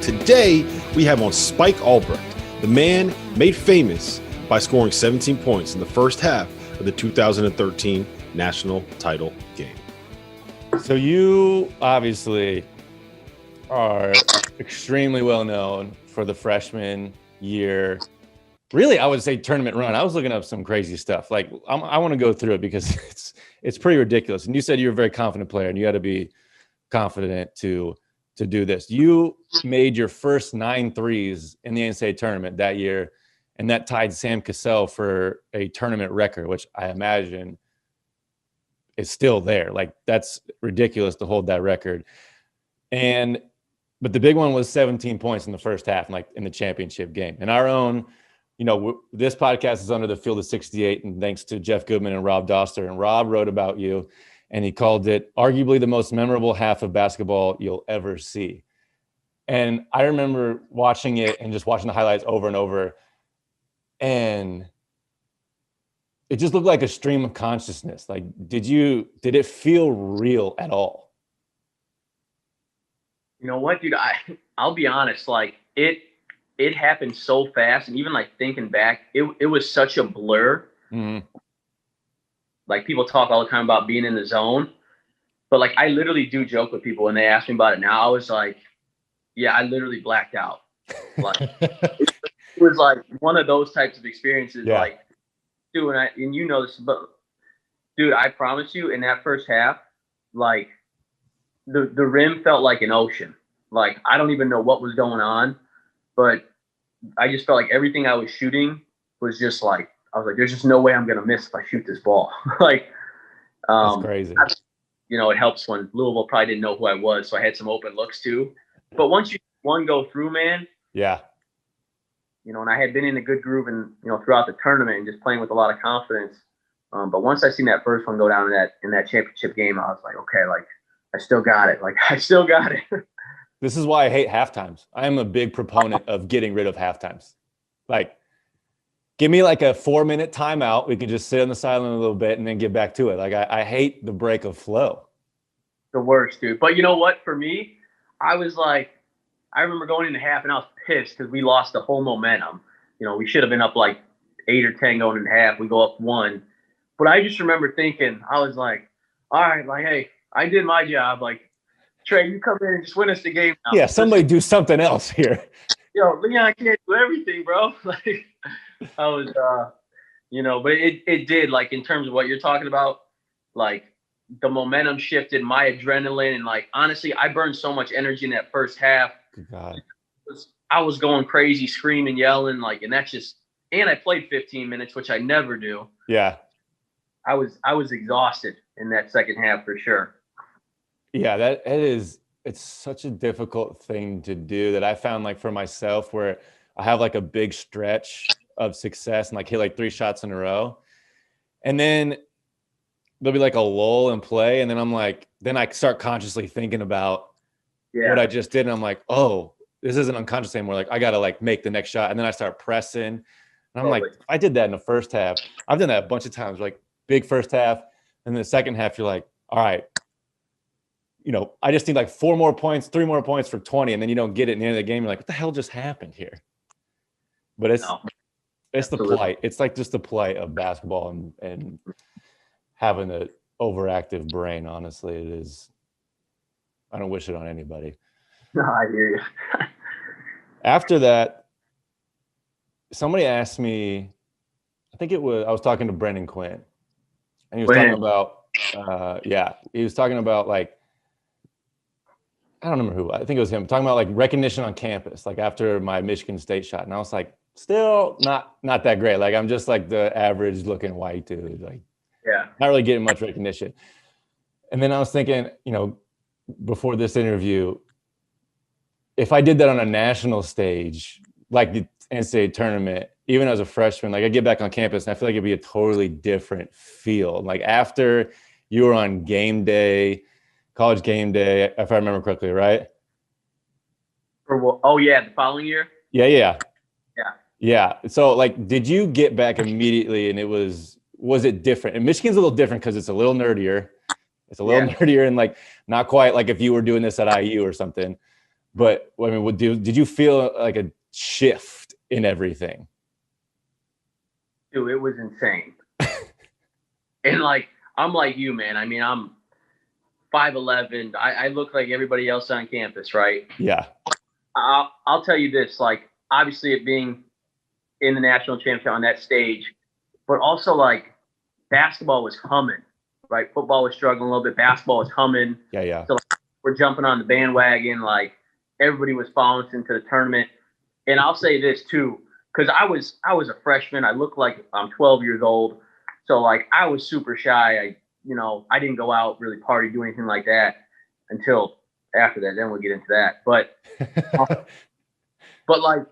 Today, we have on Spike Albrecht, the man made famous by scoring 17 points in the first half of the 2013 national title game. So you obviously are extremely well known for the freshman year. Really, I would say tournament run. I was looking up some crazy stuff. Like I want to go through it because it's pretty ridiculous. And you said you're a very confident player and you had to be confident to do this. You made your first 9 threes in the NCAA tournament that year, and that tied Sam Cassell for a tournament record, which I imagine is still there. Like, that's ridiculous to hold that record. But the big one was 17 points in the first half, like in the championship game. And our own, this podcast is under the Field of 68, and thanks to Jeff Goodman and Rob Doster. And Rob wrote about you, and he called it arguably the most memorable half of basketball you'll ever see. And I remember watching it and just watching the highlights over and over. And it just looked like a stream of consciousness. Like, did it feel real at all? You know what, dude? I'll be honest. Like, it happened so fast, and even like thinking back, it was such a blur. Mm-hmm. Like, people talk all the time about being in the zone, but like, I literally do joke with people when they ask me about it now. I was like, yeah, I literally blacked out. Like, it was like one of those types of experiences. Yeah. Like, dude, and you know this, but dude, I promise you, in that first half, like, the rim felt like an ocean. Like, I don't even know what was going on, but I just felt like everything I was shooting was just like, I was like, there's just no way I'm going to miss if I shoot this ball. Like, that's crazy. It helps when Louisville probably didn't know who I was. So I had some open looks too. But once you one go through, man. Yeah. And I had been in a good groove and, throughout the tournament and just playing with a lot of confidence. But once I seen that first one go down in that championship game, I was like, okay, like, I still got it. Like, I still got it. This is why I hate halftimes. I am a big proponent of getting rid of halftimes. Like, give me like a 4-minute timeout. We can just sit on the sideline a little bit and then get back to it. Like, I hate the break of flow. The worst, dude. But you know what? For me, I was like, I remember going into half and I was pissed because we lost the whole momentum. We should have been up like 8 or 10 going into half. We go up 1. But I just remember thinking, I was like, all right, like, hey, I did my job. Like, Trey, you come in and just win us the game now. Yeah, somebody do something else here. Leon can't do everything, bro. Like, I was, but it did, like, in terms of what you're talking about, like, the momentum shifted, my adrenaline, and, like, honestly, I burned so much energy in that first half. Good God. I was going crazy, screaming, yelling, like, and that's just, and I played 15 minutes, which I never do. Yeah. I was exhausted in that second half for sure. Yeah, it's such a difficult thing to do that I found, like, for myself, where I have like a big stretch of success and like hit like 3 shots in a row. And then there'll be like a lull in play. And then I'm like, then I start consciously thinking about what I just did. And I'm like, oh, this isn't unconscious anymore. Like, I got to like make the next shot. And then I start pressing. And I'm like, I did that in the first half. I've done that a bunch of times, like big first half. And then the second half, you're like, all right, I just need like 4 more points, 3 more points for 20. And then you don't get it in the end of the game. You're like, what the hell just happened here? But it's the plight. It's like just the plight of basketball and having an overactive brain. Honestly, it is. I don't wish it on anybody. No, I hear you. After that, somebody asked me, I was talking to Brendan Quinn, and he was talking about, he was talking about, like, I don't remember who, I think it was him, talking about like recognition on campus, like after my Michigan State shot. And I was like, still not that great. Like, I'm just like the average looking white dude, like, not really getting much recognition. And then I was thinking, before this interview, if I did that on a national stage, like the NCAA tournament, even as a freshman, like I get back on campus and I feel like it'd be a totally different feel. Like, after you were on game day, college game day, if I remember correctly, right? The following year? Yeah. So, like, did you get back immediately and was it different? And Michigan's a little different because it's a little nerdier. It's a little nerdier and, like, not quite like if you were doing this at IU or something. But I mean, did you feel like a shift in everything? Dude, it was insane. And like, I'm like you, man. I mean, I'm 5'11". I look like everybody else on campus, right? Yeah. I'll tell you this, like, obviously it being in the national championship on that stage, but also like basketball was humming, right? Football was struggling a little bit. Basketball was humming. Yeah. So like, we're jumping on the bandwagon. Like everybody was following us into the tournament. And I'll say this too, because I was a freshman. I looked like I'm 12 years old. So like I was super shy. I didn't go out, really party, do anything like that until after that. Then we'll get into that. But but like,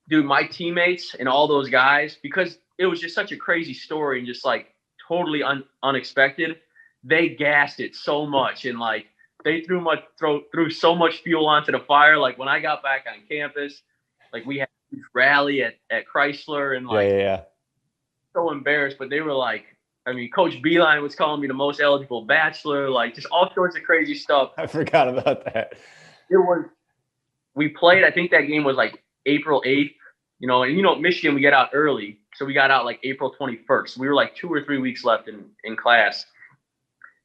dude, my teammates and all those guys, because it was just such a crazy story and just like totally unexpected, they gassed it so much and like they threw so much fuel onto the fire. Like when I got back on campus, like we had this rally at Chrysler and like yeah. so embarrassed, but they were like, I mean, Coach Beeline was calling me the most eligible bachelor, like just all sorts of crazy stuff. I forgot about that. We played, I think that game was like April 8th, and Michigan, we get out early. So we got out like April 21st. We were like 2 or 3 weeks left in class.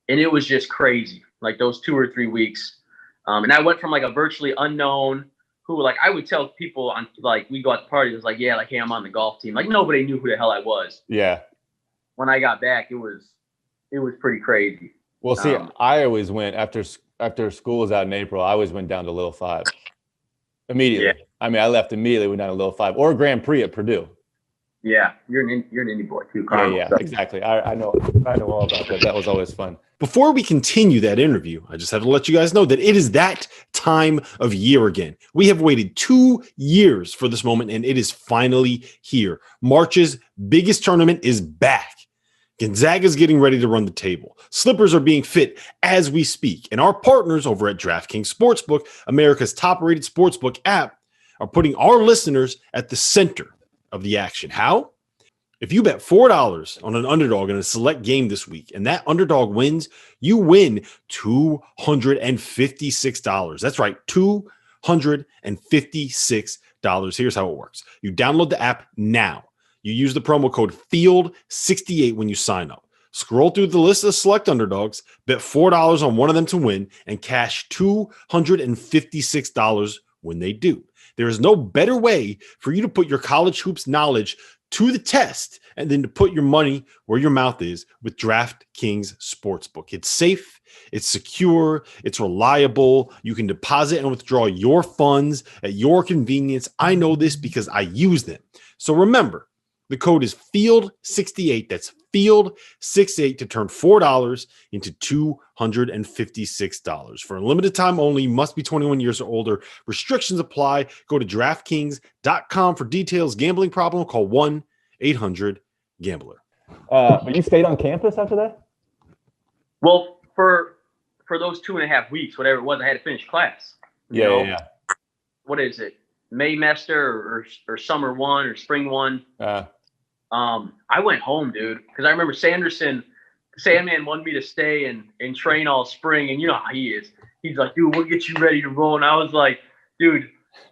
And it was just crazy, like those 2 or 3 weeks. And I went from like a virtually unknown who, like, I would tell people on, like, we go out to parties, it was like, yeah, like, hey, I'm on the golf team. Like, nobody knew who the hell I was. Yeah. When I got back, it was pretty crazy. Well, see, I always went after school was out in April. I always went down to Little Five immediately. Yeah. I mean, I left immediately, went down to Little Five or Grand Prix at Purdue. Yeah, you're an indie boy too, Carl. Yeah, exactly. I know all about that. That was always fun. Before we continue that interview, I just have to let you guys know that it is that time of year again. We have waited 2 years for this moment, and it is finally here. March's biggest tournament is back. Gonzaga's getting ready to run the table. Slippers are being fit as we speak. And our partners over at DraftKings Sportsbook, America's top-rated sportsbook app, are putting our listeners at the center of the action. How? If you bet $4 on an underdog in a select game this week and that underdog wins, you win $256. That's right, $256. Here's how it works. You download the app now. You use the promo code FIELD68 when you sign up. Scroll through the list of select underdogs, bet $4 on one of them to win, and cash $256 when they do. There is no better way for you to put your college hoops knowledge to the test and then to put your money where your mouth is with DraftKings Sportsbook. It's safe, it's secure, it's reliable. You can deposit and withdraw your funds at your convenience. I know this because I use them. So remember, the code is FIELD68. That's FIELD68 to turn $4 into $256. For a limited time only, must be 21 years or older. Restrictions apply. Go to DraftKings.com for details. Gambling problem? Call 1-800-GAMBLER. But you stayed on campus after that? Well, for those 2.5 weeks, whatever it was, I had to finish class. Yeah. What is it? Maymester or summer one or spring one. I went home, dude, because I remember Sandman wanted me to stay and train all spring, and you know how he is. He's like, dude, we'll get you ready to roll. And I was like, dude,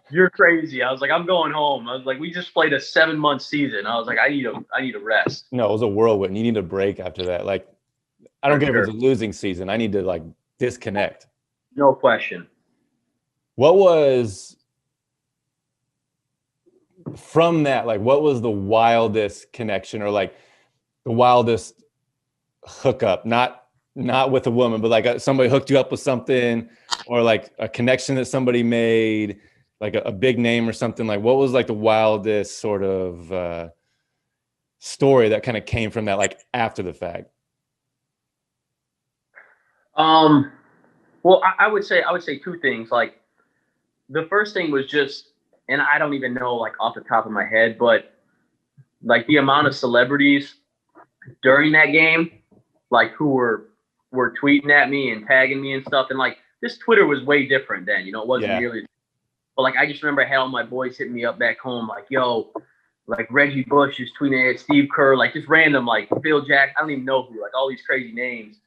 you're crazy. I was like, I'm going home. I was like, we just played a 7-month season. I was like, I need a rest. No, it was a whirlwind. You need a break after that. Like, I don't care if it's a losing season. I need to like disconnect. No question. What was from that, like, what was the wildest connection or like the wildest hookup? Not with a woman, but like somebody hooked you up with something, or like a connection that somebody made, like a big name or something. Like, what was like the wildest sort of story that kind of came from that, like after the fact? Well, I would say 2 things. Like, the first thing was just, and I don't even know like off the top of my head, but like the amount of celebrities during that game, like who were tweeting at me and tagging me and stuff. And like, this Twitter was way different then, it wasn't nearly, but like, I just remember I had all my boys hitting me up back home, like, yo, like Reggie Bush is tweeting at Steve Kerr, like just random, like Phil Jack, I don't even know who, like all these crazy names.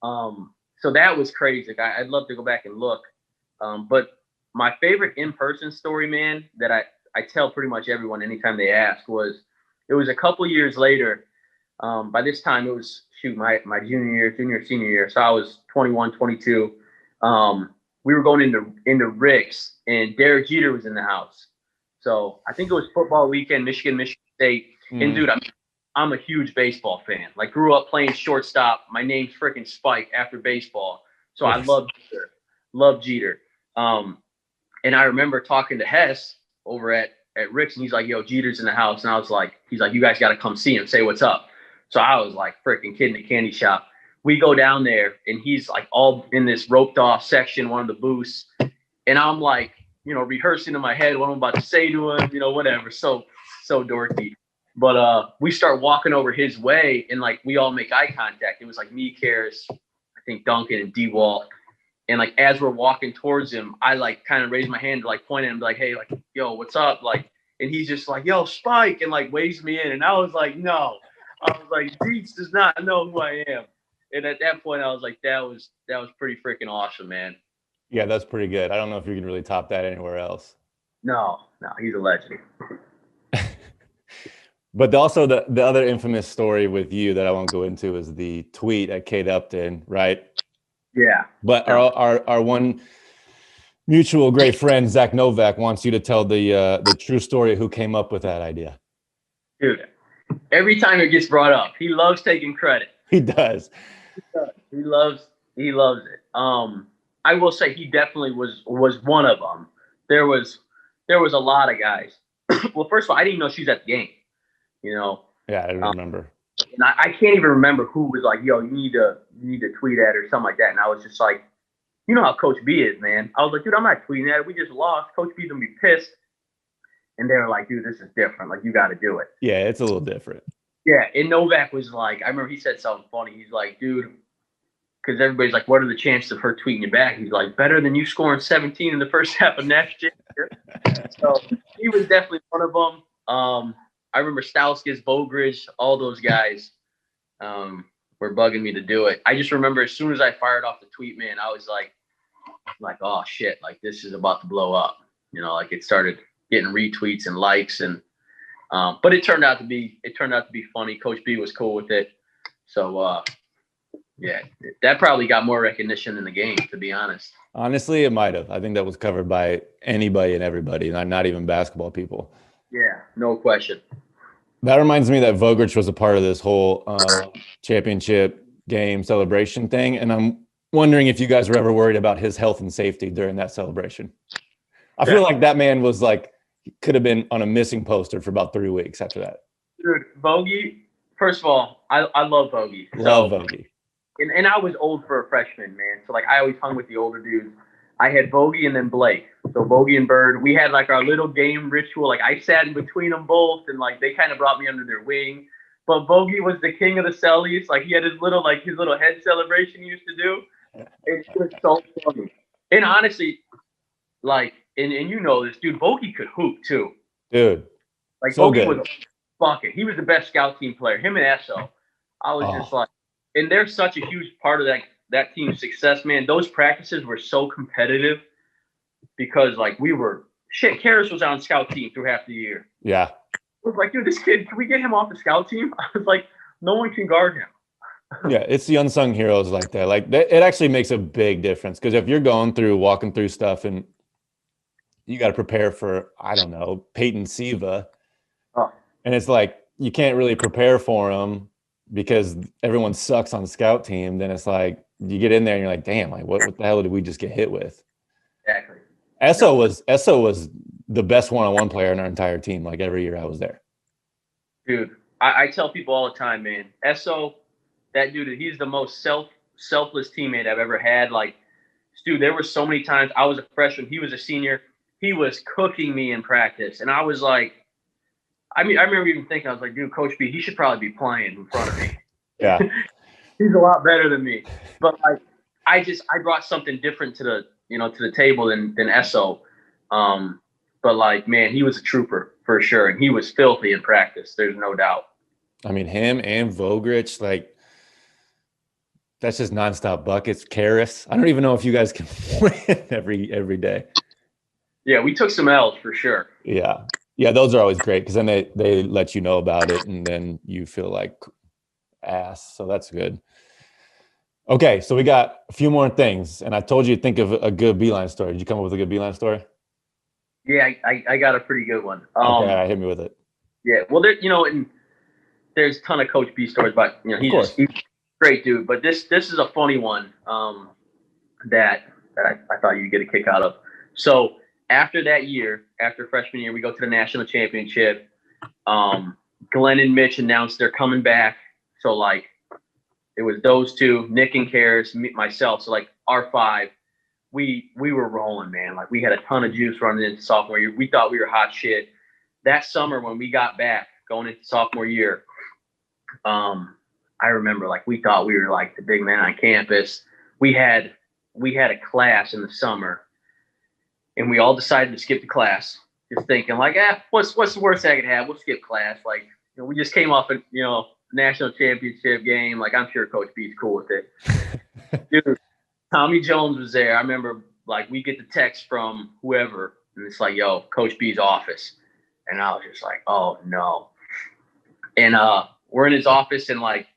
So that was crazy. Like, I'd love to go back and look. But my favorite in-person story, man, that I tell pretty much everyone anytime they ask was, it was a couple years later. By this time it was my junior, senior year. So I was 21, 22. We were going into Rick's, and Derek Jeter was in the house. So I think it was football weekend, Michigan State. And dude, I'm a huge baseball fan. Like, grew up playing shortstop. My name's freaking Spike after baseball. So I love Jeter. And I remember talking to Hess over at Rick's, and he's like, yo, Jeter's in the house. And I was like, he's like, you guys got to come see him, say what's up. So I was like freaking kid in the candy shop. We go down there, and he's like all in this roped off section, one of the booths. And I'm like, rehearsing in my head what I'm about to say to him, whatever. So dorky. But we start walking over his way, and like we all make eye contact. It was like me, Karras, I think Duncan, and D-Walt. And like as we're walking towards him, I like kind of raise my hand to like point at him, like, hey, like, yo, what's up? Like, and he's just like, yo, Spike, and like waves me in. And I was like, no. I was like, Deets does not know who I am. And at that point, I was like, that was pretty freaking awesome, man. Yeah, that's pretty good. I don't know if you can really top that anywhere else. No, he's a legend. But also the other infamous story with you that I won't go into is the tweet at Kate Upton, right? Yeah. But our one mutual great friend, Zach Novak, wants you to tell the true story of who came up with that idea. Dude, every time it gets brought up, he loves taking credit. He does. He loves it. I will say he definitely was one of them. There was a lot of guys. Well, first of all, I didn't even know she was at the game. Yeah, I remember. And I can't even remember who was like, yo, you need to tweet at her or something like that. And I was just like, you know how Coach B is, man. I was like, dude, I'm not tweeting at her. We just lost. Coach B's gonna be pissed. And they were like, dude, this is different. Like, you got to do it. Yeah, it's a little different. Yeah, and Novak was like, I remember he said something funny. He's like, dude, because everybody's like, what are the chances of her tweeting you back? He's like, better than you scoring 17 in the first half of next year. So he was definitely one of them. I remember Stauskas, Vogue Rich, all those guys were bugging me to do it. I just remember as soon as I fired off the tweet, man, I was like, oh shit, like this is about to blow up. Like it started getting retweets and likes, and but it turned out to be funny. Coach B was cool with it. So yeah, that probably got more recognition in the game, to be honest. Honestly, it might have. I think that was covered by anybody and everybody, not even basketball people. Yeah, no question. That reminds me that Vogue Rich was a part of this whole championship game celebration thing. And I'm wondering if you guys were ever worried about his health and safety during that celebration. I feel like that man was like, could have been on a missing poster for about 3 weeks after that. Dude, Vogie, first of all, I love Vogie. Love Vogie. And I was old for a freshman, man. So like I always hung with the older dudes. I had Vogie and then Blake. So Vogie and Bird, we had like our little game ritual. Like I sat in between them both, and like they kind of brought me under their wing. But Vogie was the king of the cellies. Like he had his little head celebration he used to do. It was so funny. And honestly, like, and you know this, dude, Vogie could hoop too. Dude. Like so Vogie good. was a bucket. He was the best scout team player. Him and Esso. I was just like, and they're such a huge part of that team's success, man. Those practices were so competitive because like Karras was on scout team through half the year. Yeah. I was like, dude, this kid, can we get him off the scout team? I was like, no one can guard him. Yeah, it's the unsung heroes like that. Like it actually makes a big difference because if you're walking through stuff and you got to prepare for, I don't know, Peyton Siva, and it's like you can't really prepare for him because everyone sucks on the scout team, then it's like you get in there and you're like, damn, like what the hell did we just get hit with? Exactly. Esso was the best one-on-one player on our entire team. Like every year I was there. Dude, I tell people all the time, man, Esso, that dude, he's the most selfless teammate I've ever had. Like, dude, there were so many times I was a freshman, he was a senior, he was cooking me in practice, and I was like, I remember even thinking, I was like, dude, Coach B, he should probably be playing in front of me. Yeah. He's a lot better than me. But like, I brought something different to the table than Esso. But like, man, he was a trooper for sure. And he was filthy in practice. There's no doubt. I mean, him and Vogue Rich, like, that's just nonstop buckets. Karras, I don't even know if you guys can win every day. Yeah, we took some L's for sure. Yeah. Yeah, those are always great because then they let you know about it and then you feel like ass. So that's good. Okay, so we got a few more things. And I told you to think of a good Beeline story. Did you come up with a good Beeline story? Yeah, I got a pretty good one. Okay, hit me with it. Yeah, well, there, and there's a ton of Coach B stories, but he's a great dude. But this is a funny one that I thought you'd get a kick out of. So after that year, after freshman year, we go to the national championship. Glenn and Mitch announced they're coming back. So like it was those two, Nick and Karis, myself. So like our five, we were rolling, man. Like we had a ton of juice running into sophomore year. We thought we were hot shit. That summer when we got back going into sophomore year, I remember like we thought we were like the big man on campus. We had a class in the summer and we all decided to skip the class, just thinking like, what's the worst I could have? We'll skip class. Like, we just came off a, national championship game. Like, I'm sure Coach B's cool with it. Dude, Tommy Jones was there. I remember like we get the text from whoever and it's like, yo, Coach B's office. And I was just like, oh no. And we're in his office and like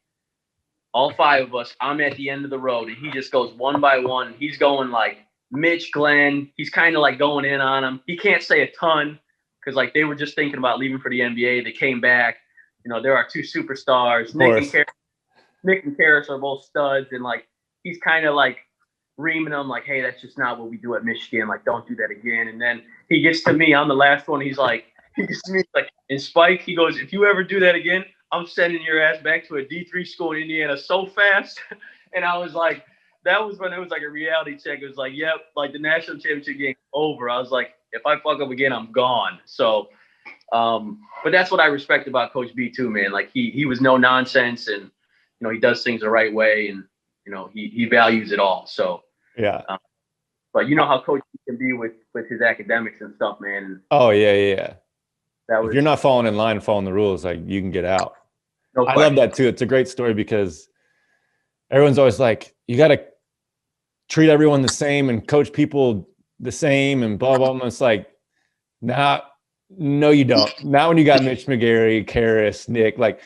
all five of us, I'm at the end of the road and he just goes one by one. He's going like Mitch, Glenn. He's kind of like going in on him. He can't say a ton because like they were just thinking about leaving for the NBA. They came back. There are two superstars. Nick and Karis are both studs. And like he's kind of like reaming them like, hey, that's just not what we do at Michigan. Like, don't do that again. And then he gets to me. I'm the last one. He gets to me like, and Spike, he goes, if you ever do that again, I'm sending your ass back to a D3 school in Indiana so fast. And I was like, that was when it was like a reality check. It was like, yep, like the national championship game over. I was like, if I fuck up again, I'm gone. So, but that's what I respect about Coach B too, man. Like he was no nonsense and, he does things the right way and, he values it all. So, yeah. But you know how Coach B can be with his academics and stuff, man. Oh yeah. If you're not falling in line, following the rules, like you can get out. No I love that too. It's a great story because everyone's always like, you got to treat everyone the same and coach people the same and blah, blah, blah. It's like, no, you don't. Not when you got Mitch McGarry, Karis, Nick, like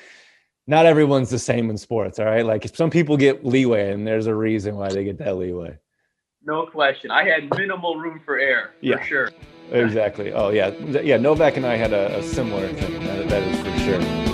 not everyone's the same in sports. All right. Like some people get leeway and there's a reason why they get that leeway. No question. I had minimal room for error for sure. Exactly. Oh yeah. Yeah. Novak and I had a similar thing. That is for sure.